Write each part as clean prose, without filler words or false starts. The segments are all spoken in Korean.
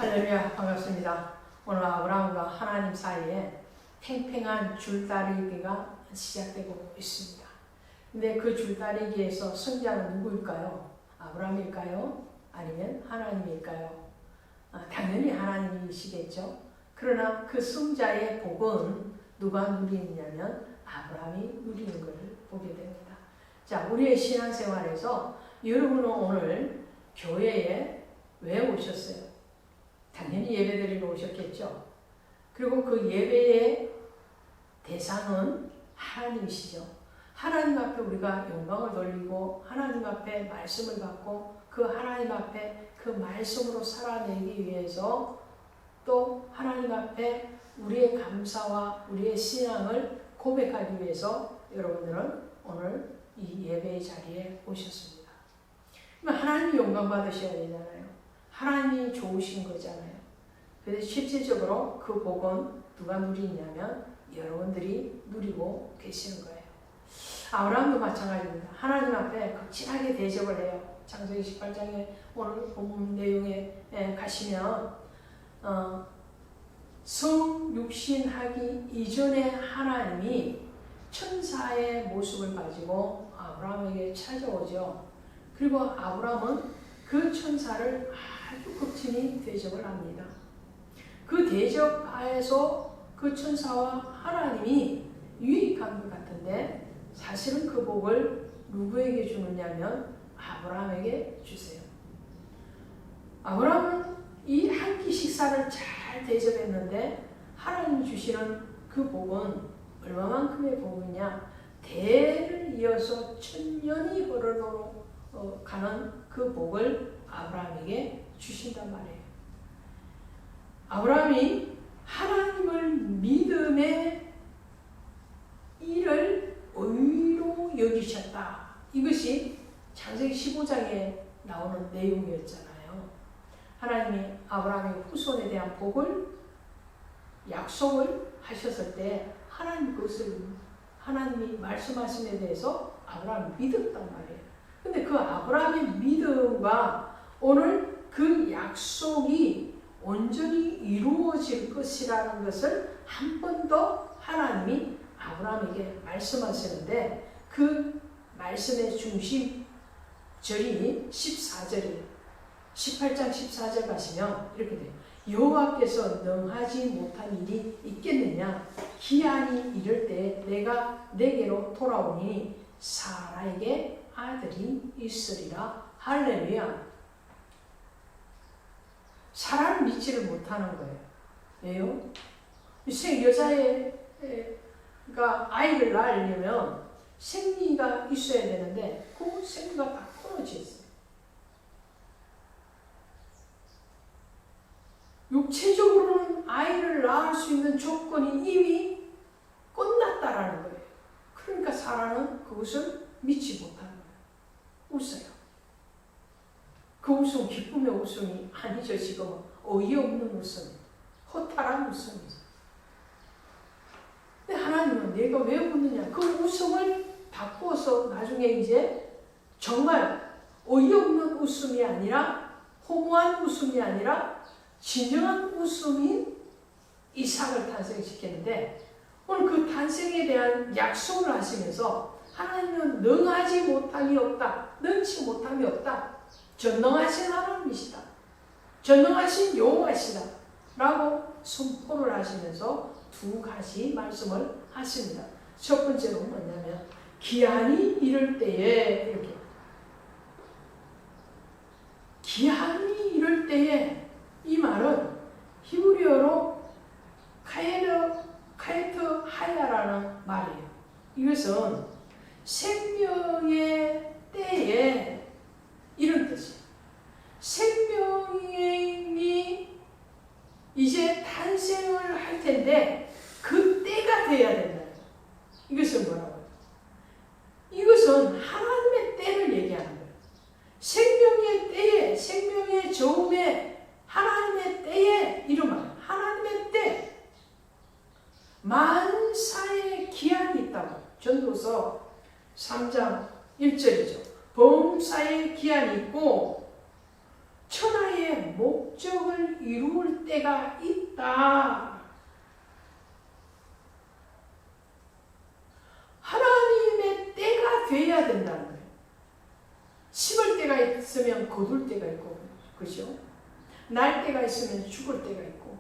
할렐루야, 반갑습니다. 오늘 아브라함과 하나님 사이에 팽팽한 줄다리기가 시작되고 있습니다. 근데 그 줄다리기에서 승자는 누구일까요? 아브라함일까요? 아니면 하나님일까요? 당연히 하나님이시겠죠. 그러나 그 승자의 복은 누가 누리느냐면 아브라함이 누리는 것을 보게 됩니다. 자, 우리의 신앙생활에서 여러분은 오늘 교회에 왜 오셨어요? 당연히 예배드리러 오셨겠죠. 그리고 그 예배의 대상은 하나님이시죠. 하나님 앞에 우리가 영광을 돌리고 하나님 앞에 말씀을 받고 그 하나님 앞에 그 말씀으로 살아내기 위해서 또 하나님 앞에 우리의 감사와 우리의 신앙을 고백하기 위해서 여러분들은 오늘 이 예배의 자리에 오셨습니다. 그러면 하나님이 영광 받으셔야 되잖아요. 하나님이 좋으신 거잖아요. 그래서 실질적으로 그 복은 누가 누리냐면 여러분들이 누리고 계시는 거예요. 아브라함도 마찬가지입니다. 하나님 앞에 극진하게 대접을 해요. 창세기 18장에 오늘 본 내용에 가시면 성육신하기 이전에 하나님이 천사의 모습을 가지고 아브라함에게 찾아오죠. 그리고 아브라함은 그 천사를 아주 극진히 대접을 합니다. 그 대접 하에서 그 천사와 하나님이 유익한 것 같은데 사실은 그 복을 누구에게 주느냐면 아브라함에게 주세요. 아브라함은 이 한 끼 식사를 잘 대접했는데 하나님 주시는 그 복은 얼마만큼의 복이냐? 대를 이어서 천년이 가는 그 복을 아브라함에게 주신단 말이에요. 아브라함이 하나님을 믿음의 일을 의로 여기셨다. 이것이 창세기 15장에 나오는 내용이었잖아요. 하나님이 아브라함의 후손에 대한 복을 약속을 하셨을 때 하나님 그것을 하나님이 말씀하신 데 대해서 아브라함이 믿었단 말이에요. 근데 그 아브라함의 믿음과 오늘 그 약속이 온전히 이루어질 것이라는 것을 한 번 더 하나님이 아브라함에게 말씀하시는데 그 말씀의 중심 절이 14절이에요. 18장 14절 가시면 이렇게 돼요. 여호와께서 능하지 못한 일이 있겠느냐? 기한이 이를 때 내가 내게로 돌아오니 사라에게 아들이 있으리라. 할렐루야. 사람을 믿지를 못하는 거예요. 왜요? 여자가 아이를 낳으려면 생리가 있어야 되는데 그 생리가 다 끊어져 있어요. 육체적으로는 아이를 낳을 수 있는 조건이 이미 끝났다라는 거예요. 그러니까 사라는 그것을 믿지 못하는 거예요. 웃어요. 그 웃음 기쁨의 웃음이 아니죠. 지금은 어이없는 웃음, 허탈한 웃음이죠. 근데 하나님은 내가 왜 웃느냐? 그 웃음을 바꿔서 나중에 이제 정말 어이없는 웃음이 아니라 허무한 웃음이 아니라 진정한 웃음인 이삭을 탄생시켰는데 오늘 그 탄생에 대한 약속을 하시면서 하나님은 능하지 못함이 없다. 능치 못함이 없다. 전능하신 하나님이시다. 전능하신 여호와시다. 라고 선포를 하시면서 두 가지 말씀을 하십니다. 첫 번째로 뭐냐면 기한이 이를 때에 이렇게 기한이 이를 때에 이 말은 히브리어로 카에트 하야라는 말이에요. 이것은 생명의 때에 이런 뜻이에요. 생명이 이제 탄생을 할 텐데 그 때가 돼야 된다. 이것은 뭐라고요? 이것은 하나님의 때를 얘기하는 거예요. 생명의 때에, 생명의 저음에 하나님의 때에 이름하여 하나님의 때 만사의 기한이 있다고. 전도서 3장 1절이죠. 범사의 기한이 있고 천하의 목적을 이루을 때가 있다. 하나님의 때가 돼야 된다는 거예요. 심을 때가 있으면 거둘 때가 있고, 그죠? 날 때가 있으면 죽을 때가 있고,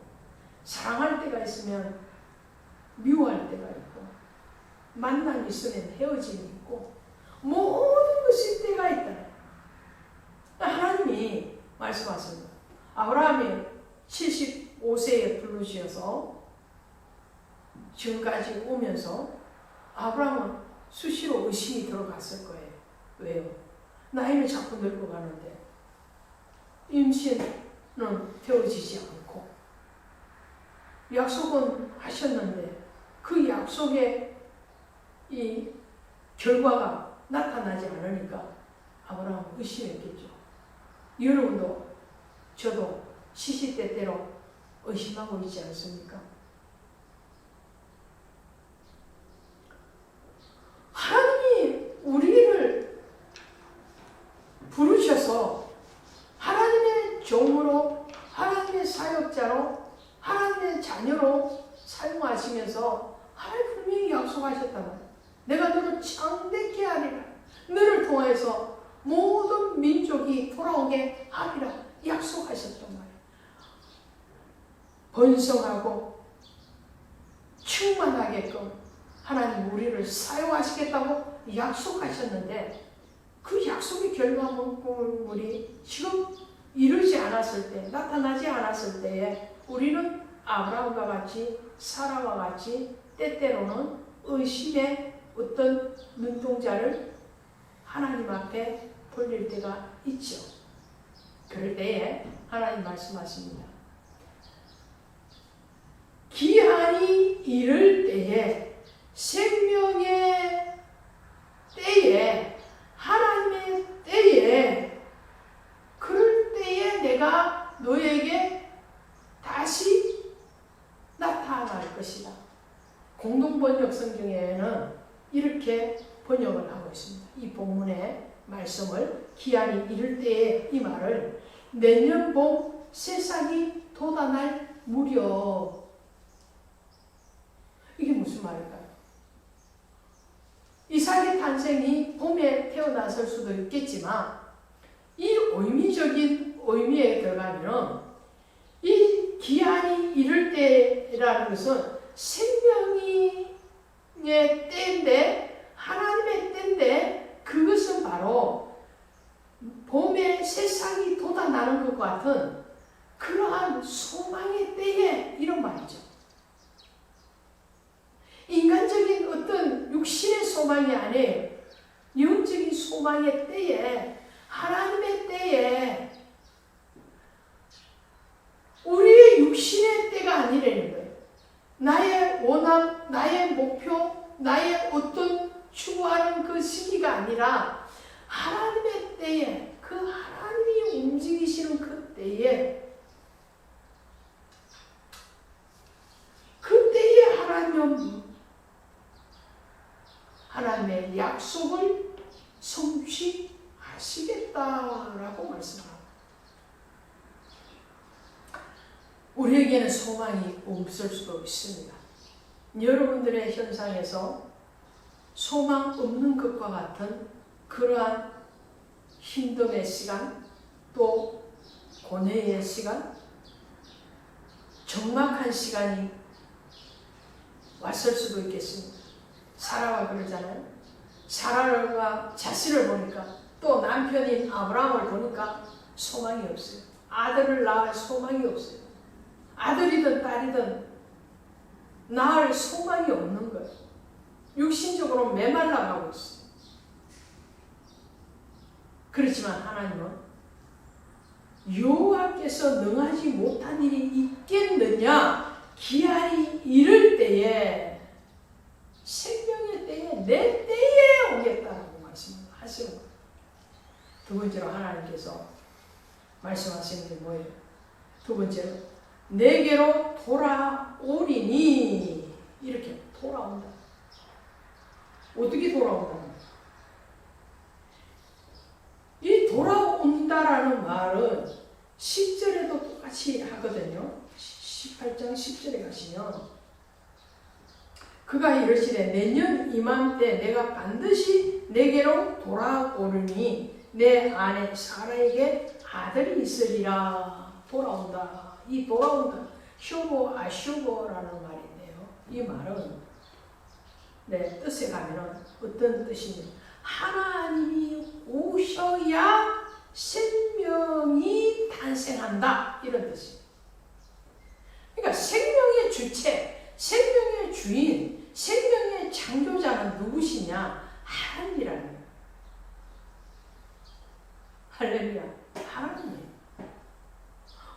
사랑할 때가 있으면 미워할 때가 있고, 만남이 있으면 헤어짐이 있고, 모든 것이 때가 있다. 하나님이 말씀하십니다. 아브라함이 75세에 부르셔서 지금까지 오면서 아브라함은 수시로 의심이 들어갔을 거예요. 왜요? 나이는 자꾸 늙어가는데 임신은 되어지지 않고 약속은 하셨는데 그 약속의 이 결과가 나타나지 않으니까 아브라함은 의심했겠죠. 여러분도 저도 시시때때로 의심하고 있지 않습니까? 하나님이 우리를 부르셔서 하나님의 종으로, 하나님의 사역자로, 하나님의 자녀로 사용하시면서 하나님 분명히 약속하셨다고. 내가 너를 창대케 하리라. 너를 통해서 모든 민족이 돌아오게 하리라 약속하셨단 말이에요. 번성하고 충만하게끔 하나님 우리를 사용하시겠다고 약속하셨는데 그 약속의 결과물이 지금 이루지 않았을 때, 나타나지 않았을 때에 우리는 아브라함과 같이 사라와 같이 때때로는 의심의 어떤 눈동자를 하나님 앞에 돌릴 때가 있죠. 그럴 때에 하나님 말씀하십니다. 기한이 이를 때에, 생명의 때에, 하나님의 때에, 그럴 때에 내가 너에게 다시 나타날 것이다. 공동번역 성경에는 이렇게 번역을 하고 있습니다. 이 본문의 말씀을, 기한이 이를 때에, 이 말을 내년 봄 새싹이 돋아날 무렵. 이게 무슨 말일까요? 이삭의 탄생이 봄에 태어났을 수도 있겠지만 이 의미적인 의미에 들어가면 이 기한이 이를 때라는 것은 생명의 때인데, 하나님의 때인데, 그것은 바로 봄에 새싹이 돋아나는 것 같은 그러한 소망의 때에, 이런 말이죠. 인간적인 어떤 육신의 소망이 아니에요. 영적인 소망의 때에, 하나님의 때에, 우리의 육신의 때가 아니라는 거예요. 나의 원함, 나의 목표, 나의 어떤 추구하는 그 시기가 아니라 하나님의 때에, 그 하나님이 움직이시는 그 때에, 그 때에 하나님의 약속을 성취하시겠다라고 말씀합니다. 우리에게는 소망이 없을 수도 있습니다. 여러분들의 현상에서 소망 없는 것과 같은 그러한 힘듦의 시간, 또 고뇌의 시간, 적막한 시간이 왔을 수도 있겠습니다. 사라가 그러잖아요. 사라가 자신을 보니까, 또 남편인 아브라함을 보니까 소망이 없어요. 아들을 낳을 소망이 없어요. 아들이든 딸이든 낳을 소망이 없는 거예요. 육신적으로 메말라가고 있어요. 그렇지만 하나님은 여호와께서 능하지 못한 일이 있겠느냐, 기한이 이를 때에, 생명의 때에, 내 때에 오겠다라고 말씀하시는 거예요. 두 번째로 하나님께서 말씀하시는 게 뭐예요? 두 번째로 내게로 돌아오리니, 이렇게 돌아온다. 어떻게 돌아온다? 이 돌아온다라는 말은 10절에도 똑같이 하거든요. 가시면요. 18장 10절에 가시면 그가 이르시되 내년 이맘때 내가 반드시 내게로 돌아오르니 내 아내 사라에게 아들이 있으리라. 돌아온다. 이 돌아온다. 슈보 아슈보라는 말인데요. 이 말은 뜻에 가면은 어떤 뜻이냐? 하나님이 오셔야 생명이 탄생한다. 이런 뜻이에요. 그러니까 생명의 주체, 생명의 주인, 생명의 창조자는 누구시냐? 하나님이라는 거예요. 할렐루야. 하나님이에요.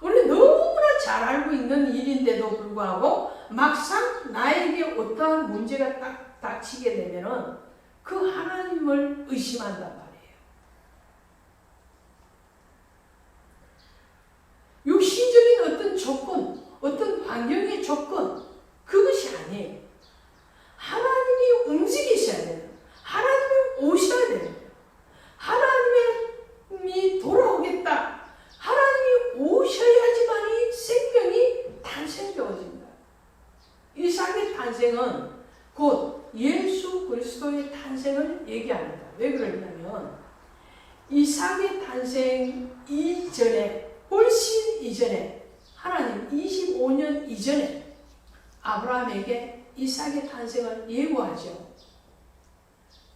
우리 너무나 잘 알고 있는 일인데도 불구하고 막상 나에게 어떠한 문제가 딱 닥치게 되면은 그 하나님을 의심한단 말이에요. 육신적인 어떤 조건, 어떤 환경의 조건, 그것이 아니에요. 하나님이 움직이셔야 돼요. 하나님이 오셔야 돼요. 하나님이 돌아오겠다. 하나님이 오셔야지만이 생명이 탄생되어집니다. 이삭의 탄생은 곧 예수 그리스도의 탄생을 얘기합니다. 왜 그러냐면 이삭의 탄생 이전에, 훨씬 이전에, 하나님 25년 이전에 아브라함에게 이삭의 탄생을 예고하죠.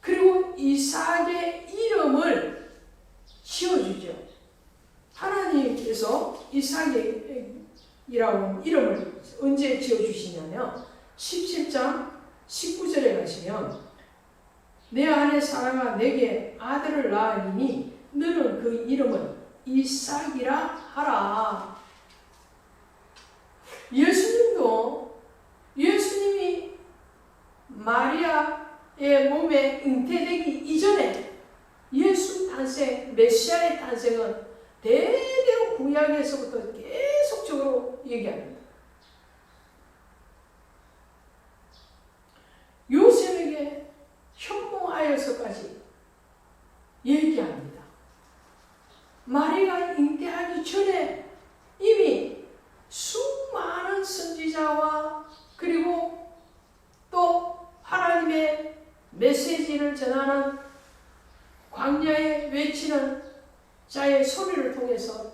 그리고 이삭의 이름을 지어주죠. 하나님께서 이삭이라고 이름을 언제 지어주시냐면 17장 19절에 가시면 내 아내 사라가 내게 아들을 낳으니 너는 그 이름을 이삭이라 하라. 예수님이 마리아의 몸에 잉태되기 이전에 예수 탄생, 메시아의 탄생은 대대 구약에서부터 계속적으로 얘기합니다. 요셉에게 현몽하여서까지 얘기합니다. 마리아가 잉태하기 전에 이미 수많은 선지자와 그리고 또 하나님의 메시지를 전하는 광야에 외치는 자의 소리를 통해서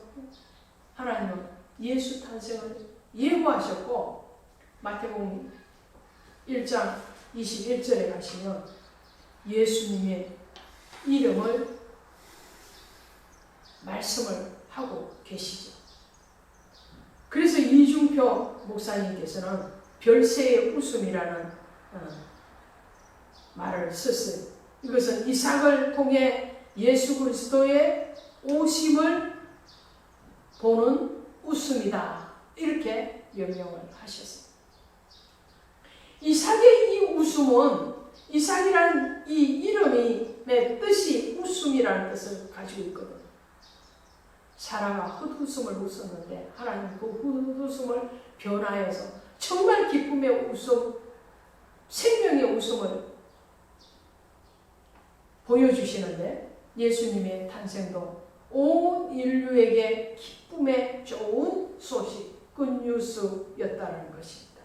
하나님은 예수 탄생을 예고하셨고 마태복음 1장 21절에 가시면 예수님의 이름을 말씀을 하고 계시죠. 그래서 이중표 목사님께서는 별새의 웃음이라는 말을 썼어요. 이것은 이삭을 통해 예수 그리스도의 오심을 보는 웃음이다. 이렇게 명령을 하셨어요. 이삭의 이 웃음은 이삭이라는 이 이름의 뜻이 웃음이라는 뜻을 가지고 있거든요. 사라가 헛웃음을 웃었는데 하나님 그 헛웃음을 변화해서 정말 기쁨의 웃음, 생명의 웃음을 보여주시는데 예수님의 탄생도 온 인류에게 기쁨의 좋은 소식, 굿뉴스였다는 것입니다.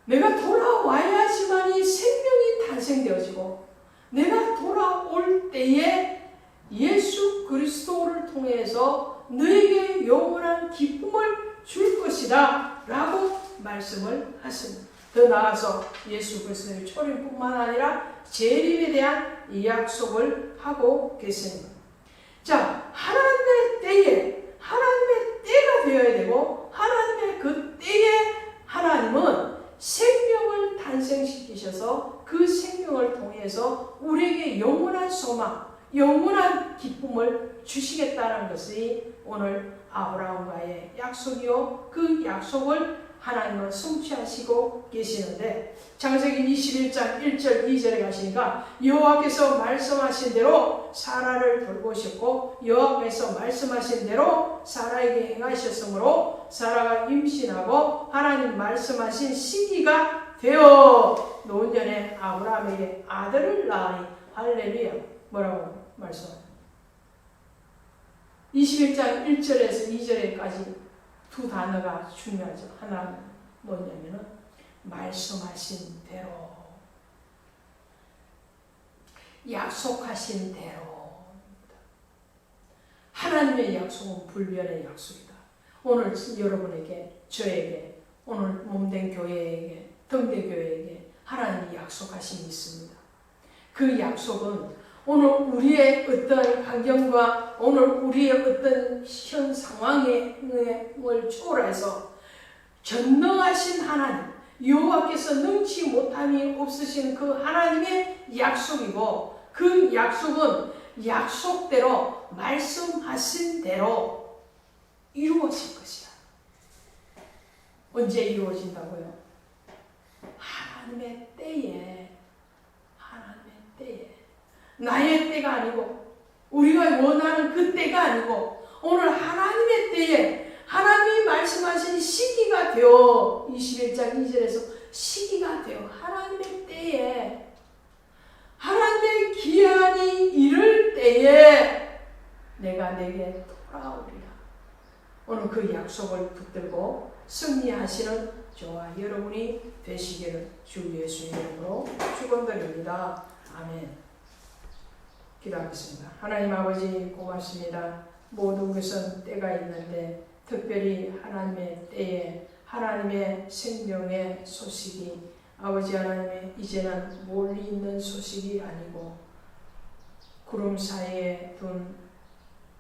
내가 돌아와야지만이 생명이 탄생되어지고 내가 돌아올 때에 예수 그리스도를 통해서 너에게 영원한 기쁨을 줄 것이다 라고 말씀을 하십니다. 더 나아가서 예수 그리스도의 초림뿐만 아니라 재림에 대한 이 약속을 하고 계십니다. 자, 하나님의 때가 되어야 되고 하나님의 그 때에 하나님은 생명을 탄생시키셔서 그 생명을 통해서 우리에게 영원한 소망, 영원한 기쁨을 주시겠다는 것이 오늘 아브라함과의 약속이요. 그 약속을 하나님은 성취하시고 계시는데 창세기 21장 1절 2절에 가시니까 여호와께서 말씀하신 대로 사라를 돌보셨고 여호와께서 말씀하신 대로 사라에게 행하셨으므로 사라가 임신하고 하나님 말씀하신 시기가 되어 노년에 아브라함에게 아들을 낳으니 할렐루야. 뭐라고 말씀합니다. 21장 1절에서 2절에까지 두 단어가 중요하죠. 하나는 뭐냐면은 말씀하신 대로, 약속하신 대로. 하나님의 약속은 불변의 약속이다. 오늘 여러분에게, 저에게, 오늘 몸된 교회에게, 등대교회에게 하나님이 약속하심이 있습니다. 그 약속은 오늘 우리의 어떤 환경과 오늘 우리의 어떤 현 상황을 초월해서 전능하신 하나님, 여호와께서 능치 못함이 없으신 그 하나님의 약속이고, 그 약속은 약속대로 말씀하신 대로 이루어질 것이야. 언제 이루어진다고요? 하나님의 때에, 하나님의 때에. 나의 때가 아니고 우리가 원하는 그 때가 아니고 오늘 하나님의 때에 하나님이 말씀하신 시기가 되어, 21장 2절에서 시기가 되어 하나님의 때에, 하나님의 기한이 이를 때에 내가 내게 돌아오리라. 오늘 그 약속을 붙들고 승리하시는 저와 여러분이 되시기를 주 예수의 이름으로 축원드립니다. 아멘. 기도하겠습니다. 하나님 아버지 고맙습니다. 모든 것은 때가 있는데 특별히 하나님의 때에 하나님의 생명의 소식이, 아버지 하나님의 이제는 멀리 있는 소식이 아니고 구름 사이에 둔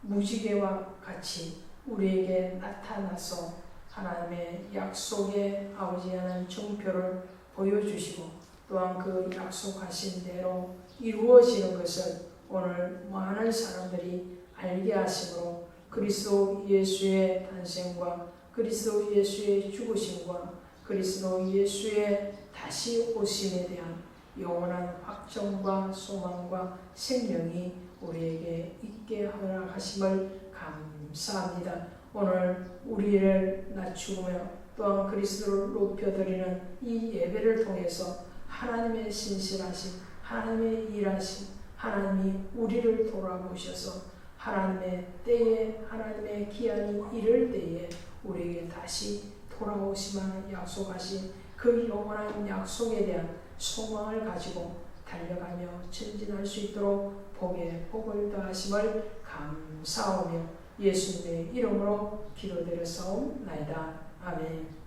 무지개와 같이 우리에게 나타나서 하나님의 약속의 아버지 하나님 정표를 보여주시고 또한 그 약속하신 대로 이루어지는 것을 오늘 많은 사람들이 알게 하심으로 그리스도 예수의 탄생과 그리스도 예수의 죽으심과 그리스도 예수의 다시 오심에 대한 영원한 확정과 소망과 생명이 우리에게 있게 허락하심을 감사합니다. 오늘 우리를 낮추며 또한 그리스도를 높여드리는 이 예배를 통해서 하나님의 신실하심, 하나님의 일하심, 하나님이 우리를 돌아보셔서 하나님의 때에, 하나님의 기한이 이를 때에 우리에게 다시 돌아오시만 약속하신 그 영원한 약속에 대한 소망을 가지고 달려가며 전진할 수 있도록 복에 복을 더하심을 감사하며 예수님의 이름으로 기도드렸사옵나이다. 아멘.